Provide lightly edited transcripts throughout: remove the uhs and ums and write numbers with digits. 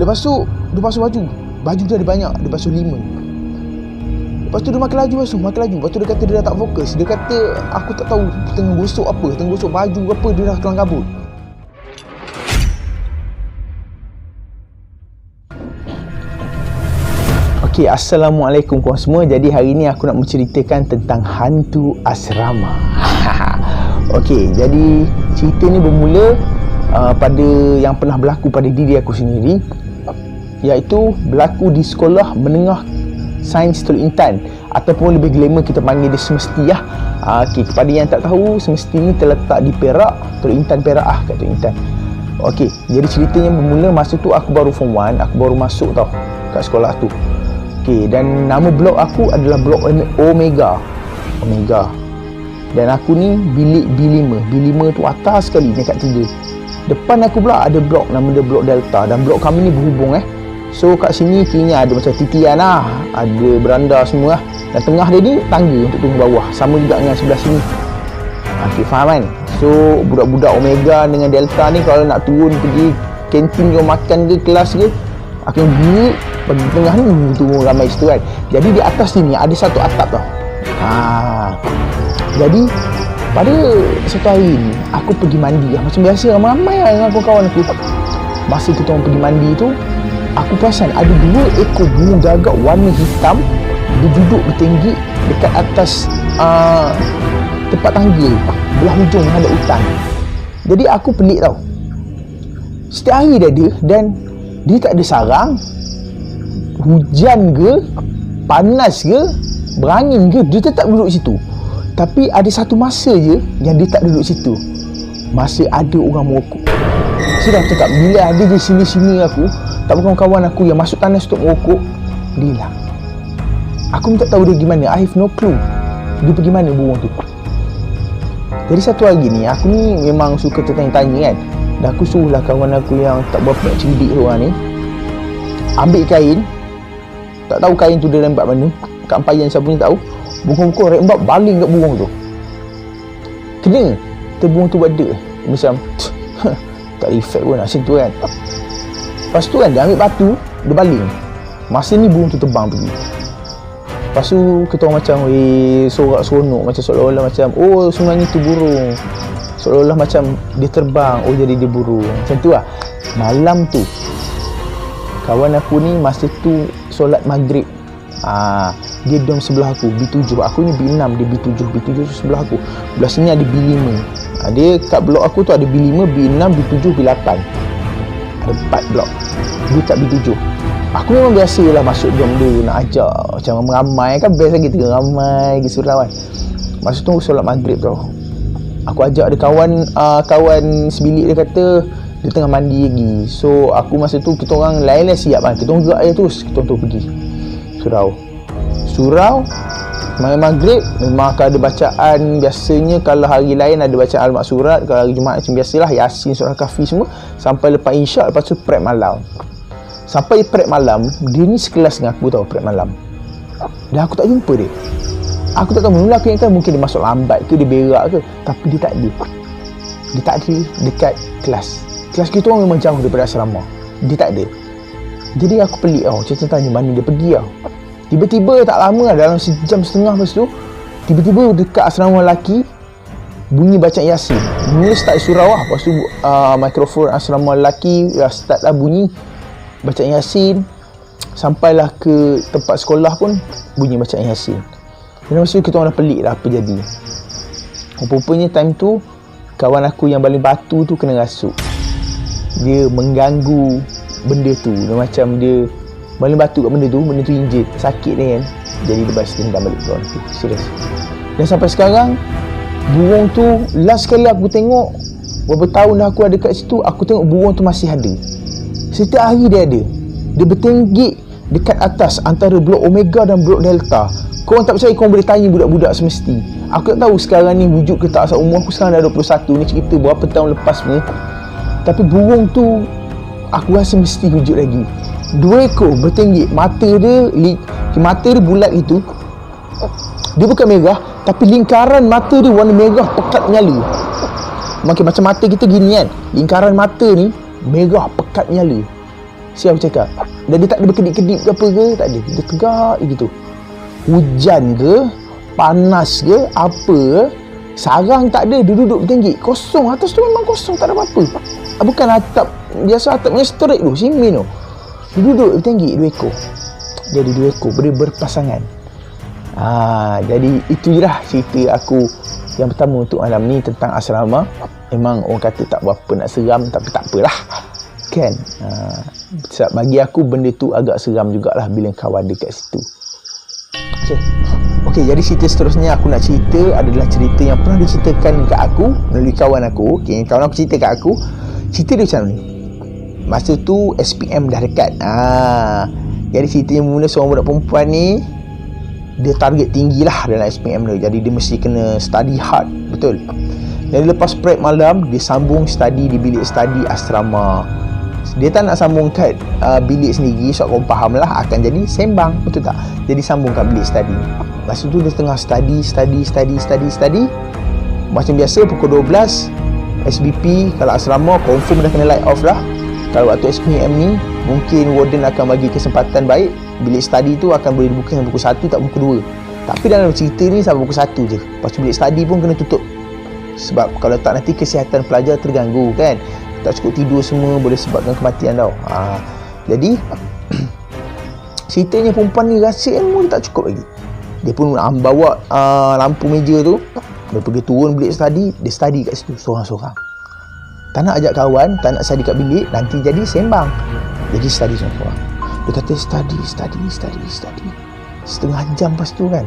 Lepas tu dia basuh baju. Baju dia ada banyak, dia basuh 5. Lepas tu dia makin laju basuh, makin laju. Lepas tu dia kata dia dah tak fokus. Dia kata aku tak tahu tengah gosok apa, tengah gosok baju apa, dia dah kelang kabut. Okay, Assalamualaikum korang semua. Jadi hari ni aku nak menceritakan tentang hantu asrama. Okay, jadi cerita ni bermula pada yang pernah berlaku pada diri aku sendiri, iaitu berlaku di sekolah menengah Sains Teluk Intan, ataupun lebih glamour kita panggil dia Semesti lah. Okay, kepada yang tak tahu, Semesti ni terletak di Perak, Teluk Intan Perak kat Teluk Intan. Okay, jadi ceritanya bermula masa tu aku baru form 1, aku baru masuk tau kat sekolah tu. Okay, dan nama blok aku adalah blok Omega. Dan aku ni bilik B5. B5 tu atas sekali dekat 3. Depan aku pula ada blok, nama dia blok Delta. Dan blok kami ni berhubung So kat sini kirinya ada macam titian lah, ada beranda semua lah. Dan tengah dia ni tangga untuk turun bawah. Sama juga dengan sebelah sini. Okay, faham kan? So budak-budak Omega dengan Delta ni kalau nak turun pergi kantin ke makan ke kelas ke, akan duduk pada tengah ni turun ramai situ kan. Jadi di atas sini ada satu atap tau. Jadi pada satu hari ni aku pergi mandi lah. Macam biasa ramai-ramai lah dengan kawan-kawan aku. Masa kita orang pergi mandi tu, aku perasan ada 2 ekor burung gagak warna hitam. Dia duduk bertinggi dekat atas tempat tangga belah hujung ada hutan. Jadi aku pelik tau. Setiap hari dia ada, dan dia tak ada sarang. Hujan ke, panas ke, berangin ke, dia tetap duduk situ. Tapi ada satu masa je yang dia tak duduk situ. Masa ada orang merokok. Saya dah cakap, bila ada je sini-sini aku, tak bukan kawan aku yang masuk tandas untuk merokok, dia hilang. Aku tak tahu dia pergi mana. I have no clue dia pergi mana burung tu. Jadi satu hari ni, aku ni memang suka tertanya-tanya kan. Dan aku suruhlah kawan aku yang tak berapa nak cerdik tu orang ni ambil kain. Tak tahu kain tu dia rembat mana, kat empayan siapa ni tahu. Burung-burung rembat baling kat burung tu. Kena burung tu buat dek macam tak reflect pun asyik tu kan. Lepas tu kan dia ambil batu, dia baling. Masa ni burung tu terbang pergi. Lepas tu kita orang macam sorak seronok, macam seolah-olah macam oh sebenarnya tu burung, seolah-olah macam dia terbang, oh jadi dia burung. Macam tu lah. Malam tu kawan aku ni masa tu solat maghrib. Dia dom sebelah aku, B7. Aku ni B6, dia B7. B7 tu sebelah aku. Belah sini ada B5. Dia kat blok aku tu ada B5, B6, B7, B8. Ada 4 blok. Dia kat B7. Aku memang biasalah masuk dom dia, nak ajak macam ramai kan, best lagi tengah ramai pergi surau kan. Masa tu solat maghrib tau. Aku ajak ada kawan sebilik, dia kata dia tengah mandi lagi. So aku masa tu kita orang lain-lain siap kan. Kita orang gerak je terus, kita orang tu pergi surau maghrib. Memang akan ada bacaan. Biasanya kalau hari lain ada bacaan al-mak surat, kalau hari Jumaat macam biasalah Yasin, surah Kahfi semua. Sampai lepas Isyak, lepas tu prep malam. Sampai prep malam, dia ni sekelas dengan aku tau, prep malam. Dan aku tak jumpa dia. Aku tak tahu, mula aku ingatkan mungkin dia masuk lambat ke, dia berak ke. Tapi dia tak ada. Dia tak ada dekat kelas. Kelas kita orang memang jauh daripada asrama. Dia tak ada. Jadi aku pelik tau, macam tanya mana dia pergi tau. Tiba-tiba tak lama lah, dalam sejam setengah lepas tu, tiba-tiba dekat asrama lelaki bunyi bacaan Yasin. Mula start surau lah. Lepas tu mikrofon asrama lelaki start lah bunyi bacaan Yasin. Sampailah ke tempat sekolah pun bunyi bacaan Yasin. Dan masa tu kita orang dah pelik lah apa jadi. Rupanya time tu kawan aku yang baling batu tu kena rasuk. Dia mengganggu benda tu. Dia macam dia baling batu kat benda tu injet, sakit dia kan. Jadi dia balas dendam balik kawan aku. Serius. Dan sampai sekarang burung tu last kali aku tengok, berapa tahun dah aku ada kat situ, aku tengok burung tu masih ada. Setiap hari dia ada. Dia bertinggi dekat atas antara blok Omega dan blok Delta. Korang tak percaya, korang boleh tanya budak-budak Semesti. Aku tak tahu sekarang ni wujud ke tak. Asal umur aku sekarang dah 21. Ni cerita berapa tahun lepas punya. Tapi burung tu aku rasa mesti wujud lagi. 2 ekor bertinggi. Mata dia bulat itu. Dia bukan merah, tapi lingkaran mata dia warna merah pekat menyala. Macam mata kita gini kan. Lingkaran mata ni merah pekat menyala. Siapa cakap. Dan dia tak ada berkedip-kedip ke apa ke, tak ada. Dia tegak gitu. Hujan ke, panas ke, apa ke, sarang tak ada. Dia duduk tinggi, kosong. Atas tu memang kosong, tak ada apa-apa. Bukan atap biasa, atap yang straight tu, simen tu. Dia duduk tinggi, 2 ekor. Jadi 2 ekor berpasangan. Jadi itu je lah cerita aku yang pertama untuk malam ni tentang asrama. Memang orang kata tak berapa nak seram, tapi tak apalah kan. Bagi aku benda tu agak seram jugalah bila kau ada kat situ. Okey, jadi cerita seterusnya aku nak cerita adalah cerita yang pernah diceritakan kat aku melalui kawan aku. Okey, kawan aku cerita kat aku. Cerita dia macam ni. Masa tu SPM dah dekat. Jadi ceritanya mula seorang budak perempuan ni, dia target tinggi lah dalam SPM dia. Jadi dia mesti kena study hard. Betul. Jadi lepas prep malam, dia sambung study di bilik study asrama. Dia tak nak sambung kat bilik sendiri, sebab korang faham lah akan jadi sembang. Betul tak? Jadi sambung kat bilik study. Lepas tu dia tengah study. Macam biasa pukul 12 SBP kalau asrama confirm dah kena light off dah. Kalau waktu SPM ni mungkin warden akan bagi kesempatan baik, bilik study tu akan boleh dibuka sampai pukul 1 tak pukul 2. Tapi dalam cerita ni sampai pukul 1 je. Lepas tu bilik study pun kena tutup. Sebab kalau tak nanti kesihatan pelajar terganggu kan. Tak cukup tidur semua boleh sebabkan kematian tau. Jadi ceritanya perempuan ni rasa ilmu dia tak cukup lagi. Dia pun bawa lampu meja tu. Dia pergi turun bilik study, dia study kat situ seorang-seorang. Tak nak ajak kawan, tak nak study kat bilik, nanti jadi sembang. Jadi study seorang-seorang. Dia kata study. Setengah jam lepas tu kan,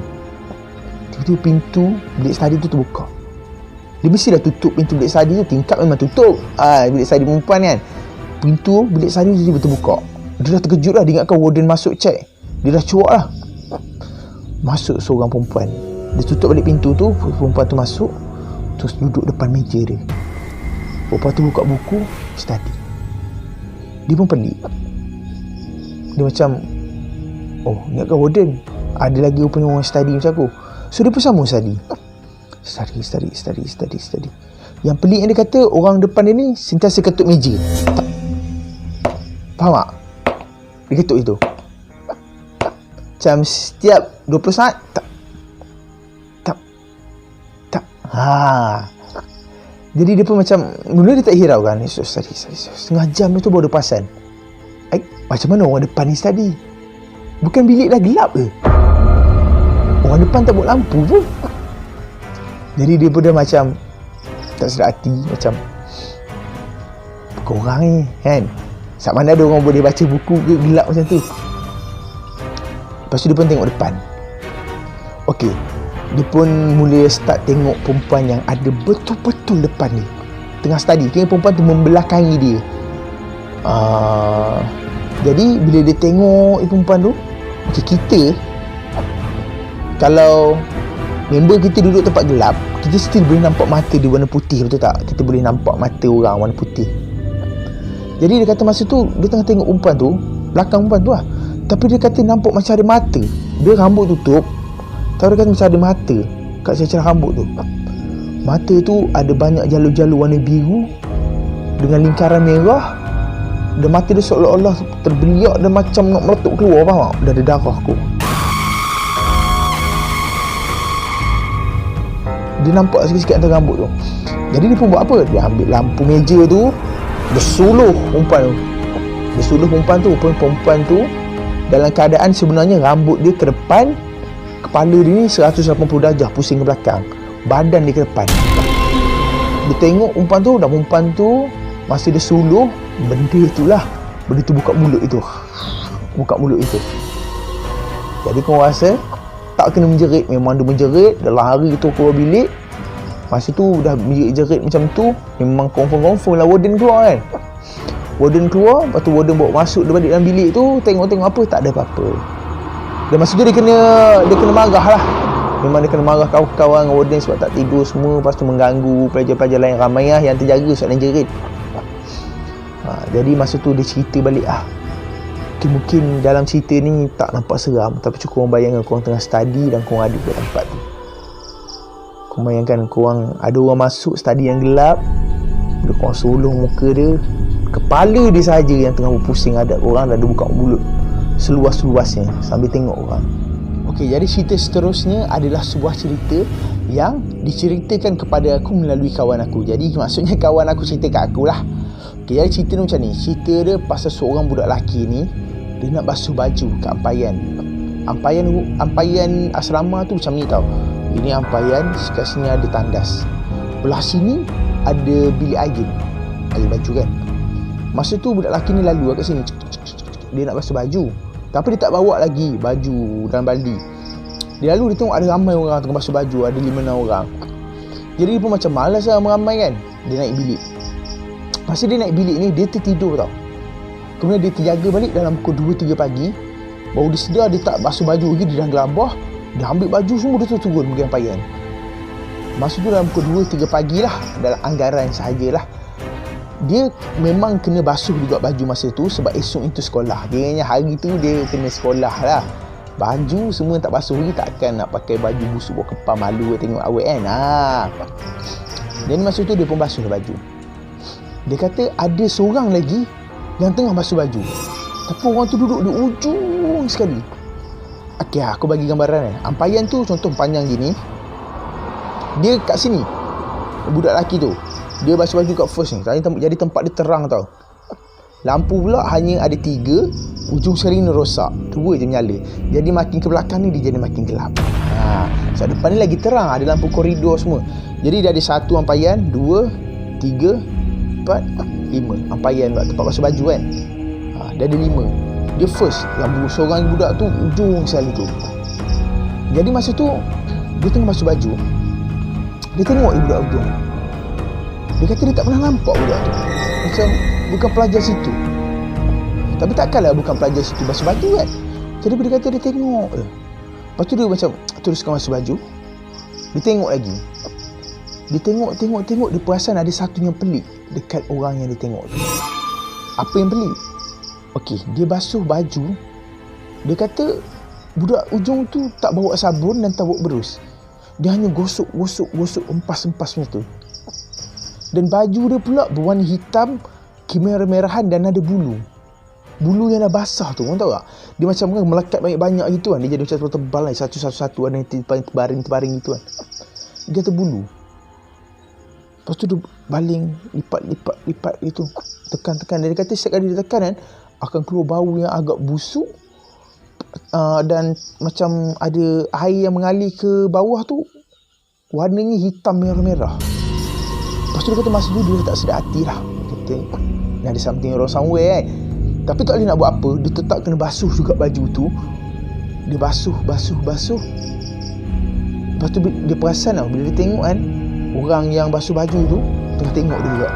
tiba-tiba pintu bilik study tu terbuka. Dia mesti dah tutup pintu bilik study tu, tingkap memang tutup. Bilik study perempuan kan, pintu bilik study tu tiba-tiba terbuka. Dia dah terkejut lah, dia ingatkan warden masuk check. Dia dah cuak lah. Masuk seorang perempuan. Dia tutup balik pintu tu, perempuan tu masuk, terus duduk depan meja dia. Perempuan tu buka buku, study. Dia pun pelik. Dia macam, oh, ingatkan warden ada lagi rupanya orang study macam aku. So dia pun sambung study. Study. Yang pelik yang dia kata, orang depan dia ni sentiasa ketuk meja. Faham tak? Dia ketuk itu. Macam setiap 20 saat tak. Jadi dia pun macam, mula dia tak hirau kan, study. Setengah jam tu baru dia perasan, macam mana orang depan ni study? Bukan bilik dah gelap ke? Orang depan tak buat lampu pun. Jadi dia pun dah macam tak sedar hati, macam bukan orang ni kan. Saat mana ada orang boleh baca buku ke gelap macam tu. Lepas tu dia pun tengok depan. Okey, dia pun mula start tengok perempuan yang ada betul-betul depan ni, tengah study. Kira perempuan tu membelakangi dia. Jadi bila dia tengok perempuan tu, okay, kita kalau member kita duduk tempat gelap, kita still boleh nampak mata dia warna putih, betul tak? Kita boleh nampak mata orang warna putih. Jadi dia kata masa tu dia tengah tengok perempuan tu, belakang perempuan tu lah, tapi dia kata nampak macam ada mata. Dia rambut tutup, tahu dia kata macam ada mata kat celah rambut tu. Mata tu ada banyak jalur-jalur warna biru dengan lingkaran merah. Dan mata dia seolah-olah terbeliak dan macam nak meletup keluar, faham tak? Dah ada darah aku. Dia nampak sikit-sikit antara rambut tu. Jadi dia pun buat apa? Dia ambil lampu meja tu, dia suluh perempuan tu. Dia suluh perempuan tu. Perempuan tu dalam keadaan sebenarnya rambut dia ke depan, kepala dia ni 180 darjah pusing ke belakang, badan dia ke depan. Dia tengok perempuan tu, dan perempuan tu masa dia suluh, benda tu buka mulut itu. Jadi kau rasa tak kena menjerit. Memang dia menjerit. Dalam hari tu keluar bilik, masa tu dah jerit macam tu, memang confirm lah warden keluar kan. Warden keluar, lepas tu warden bawa masuk dia balik dalam bilik tu, tengok apa, tak ada apa-apa. Dan masa tu dia kena marah lah. Memang dia kena marah kawan-kawan warden sebab tak tidur semua. Lepas tu mengganggu pelajar-pelajar lain ramai lah yang terjaga sebab dia jerit. Jadi masa tu dia cerita balik mungkin dalam cerita ni tak nampak seram, tapi cukup korang bayangkan korang tengah study dan korang ada kat tempat tu. Korang bayangkan korang ada orang masuk study yang gelap, dia korang suluh muka dia, Kepala dia saja yang tengah berpusing. Ada orang dah buka mulut seluas-luasnya sambil tengok orang. Okey, jadi cerita seterusnya adalah sebuah cerita yang diceritakan kepada aku melalui kawan aku. Jadi maksudnya kawan aku cerita kat aku lah. Okey, jadi cerita ni macam ni. Cerita dia pasal seorang budak lelaki ni, dia nak basuh baju kat ampayan. Ampayan asrama tu macam ni tau. Ini ampayan, kat sini ada tandas. Belah sini ada bilik air baju kan. Masa tu budak lelaki ni lalu kat sini. Dia nak basuh baju. Tapi dia tak bawa lagi baju dalam baldi. Dia lalu, dia tengok ada ramai orang tengah basuh baju. Ada 5-6 orang. Jadi dia pun macam malas lah ramai kan. Dia naik bilik. Masa dia naik bilik ni, dia tertidur tau. Kemudian dia terjaga balik dalam pukul 2-3 pagi. Baru dia sedar dia tak basuh baju lagi. Dia dah gelabah. Dia ambil baju semua, dia turun pergi ampayan. Masa tu dalam pukul 2-3 pagi lah. Dalam anggaran sahajalah. Dia memang kena basuh juga baju masa tu sebab esok itu sekolah. Dia hari tu dia kena sekolah lah. Baju semua tak basuh lagi, takkan nak pakai baju busuk bawa kepal, malu tengok awet kan. Jadi masa tu dia pun basuh baju. Dia kata ada seorang lagi yang tengah basuh baju, tapi orang tu duduk di ujung sekali. Okey, aku bagi gambaran. Ampayan tu contoh panjang gini. Dia kat sini, budak lelaki tu dia basuh baju kat first ni. Jadi tempat dia terang tau. Lampu pula hanya ada 3. Ujung sekali ni rosak, 2 je menyala. Jadi makin ke belakang ni dia jadi makin gelap. So depan ni lagi terang, ada lampu koridor semua. Jadi dia ada 1 ampayan, 2, 3, 4, 5 ampayan buat tempat basuh baju kan. Dia ada 5. Dia first, yang seorang budak tu ujung sekali tu. Jadi masa tu dia tengah basuh baju, dia tengok budak ujung. Dia kata dia tak pernah nampak budak tu. Macam bukan pelajar situ. Tapi takkanlah bukan pelajar situ basuh baju kan. Jadi dia kata dia tengok je. Lepas tu dia macam teruskan basuh baju. Dia tengok lagi. Dia tengok. Dia perasan ada satu yang pelik dekat orang yang dia tengok tu. Apa yang pelik? Okey, dia basuh baju. Dia kata budak ujung tu tak bawa sabun dan tak bawa berus. Dia hanya gosok, empas macam tu. Dan baju dia pula berwarna hitam, kemerah-merahan dan ada bulu. Bulu yang dah basah tu, korang tahu tak? Dia macam melekat banyak-banyak gitu kan. Dia jadi macam tebal lah, satu-satu ada yang terbaring gitu kan. Dia kata bulu. Lepas tu dia baling, lipat gitu. Tekan. Dia kata setiap kali dia tekan kan, akan keluar bau yang agak busuk. Dan macam ada air yang mengalir ke bawah tu, warnanya hitam merah-merah. Lepas tu dia kata masa tu dia tak sedar hati lah. Dia kata ada something wrong somewhere kan. Tapi tak boleh nak buat apa, dia tetap kena basuh juga baju tu. Dia basuh. Lepas tu dia perasan tau, bila dia tengok kan, orang yang basuh baju tu tengah tengok dia juga.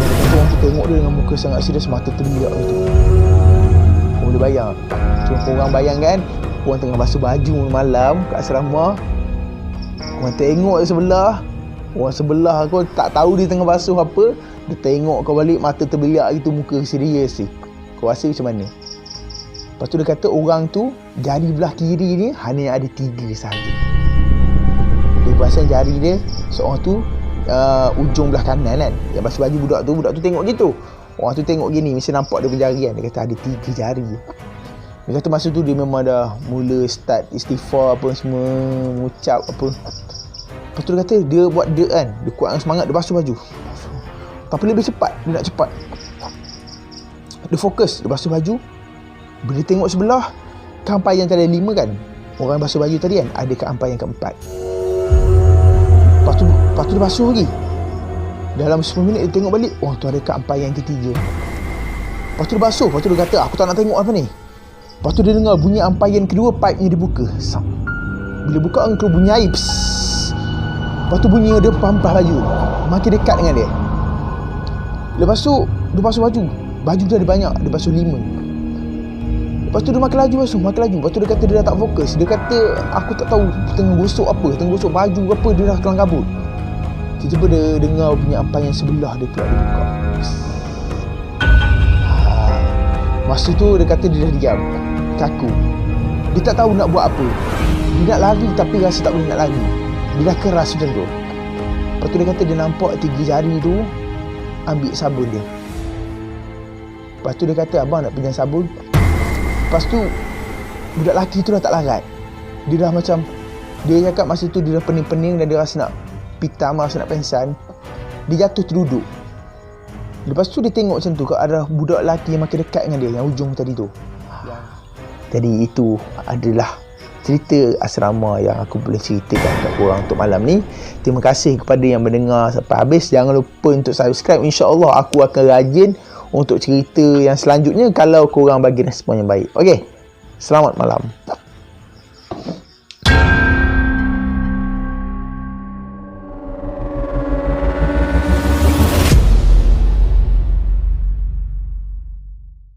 Dia kata orang tu tengok dia dengan muka sangat serius, mata terbiak gitu. Kau boleh bayang. Cuma korang bayang kan, orang tengah basuh baju malam kat asrama, korang tengok di sebelah. Orang sebelah kau tak tahu dia tengah basuh apa, dia tengok kau balik mata terbeliak gitu, muka serius ni. Kau rasa macam mana? Lepas tu dia kata orang tu jari belah kiri ni hanya ada 3 sahaja. Dia perasan jari dia seorang tu ujung belah kanan kan, yang basuh baju budak tu tengok gitu. Orang tu tengok gini, mesti nampak dia berjari kan. Dia kata ada 3 jari. Dia kata masa tu dia memang dah mula start istighfar apa semua, mengucap apa. Lepas tu dia kata dia buat kan, dia kuatkan semangat, dia basuh baju. Tapi lebih cepat, dia nak cepat. Dia fokus, dia basuh baju. Bila dia tengok sebelah, keampayan tadi ada 5 kan, orang basuh baju tadi kan, ada keampayan keempat. Lepas tu dia basuh lagi. Dalam 10 minit dia tengok balik, tu ada keampayan ketiga. Lepas tu dia basuh, lepas tu dia kata aku tak nak tengok apa ni. Lepas tu dia dengar bunyi ampayan kedua, pipe-nya dibuka. Bila buka keluar bunyi air. Lepas tu bunyi dia pampah baju, makin dekat dengan dia. Lepas tu dia basuh baju dia ada banyak, dia basuh 5. Lepas tu dia makin laju basuh. Lepas tu dia kata dia dah tak fokus. Dia kata aku tak tahu tengah gosok apa, tengah gosok baju apa, dia dah kelang kabut. Tiba-tiba dia dengar bunyi ampayan sebelah dia pula dibuka. Masa tu dia kata dia dah diam, kaku. Dia tak tahu nak buat apa. Dia nak lari tapi rasa tak boleh nak lari. Dia dah keras macam tu. Lepas tu dia kata dia nampak 3 jari tu ambil sabun dia. Lepas tu dia kata, abang nak pinjam sabun. Lepas tu budak lelaki tu dah tak larat. Dia dah macam, dia cakap masa tu dia dah pening-pening dan dia rasa nak pitam, rasa nak pengsan. Dia jatuh terduduk. Lepas tu dia tengok macam tu, ada budak lelaki yang makin dekat dengan dia, yang ujung tadi tu. Jadi itu adalah cerita asrama yang aku boleh ceritakan kat korang untuk malam ni. Terima kasih kepada yang mendengar sampai habis. Jangan lupa untuk subscribe. InsyaAllah aku akan rajin untuk cerita yang selanjutnya kalau korang bagi respon yang baik. Okey, selamat malam.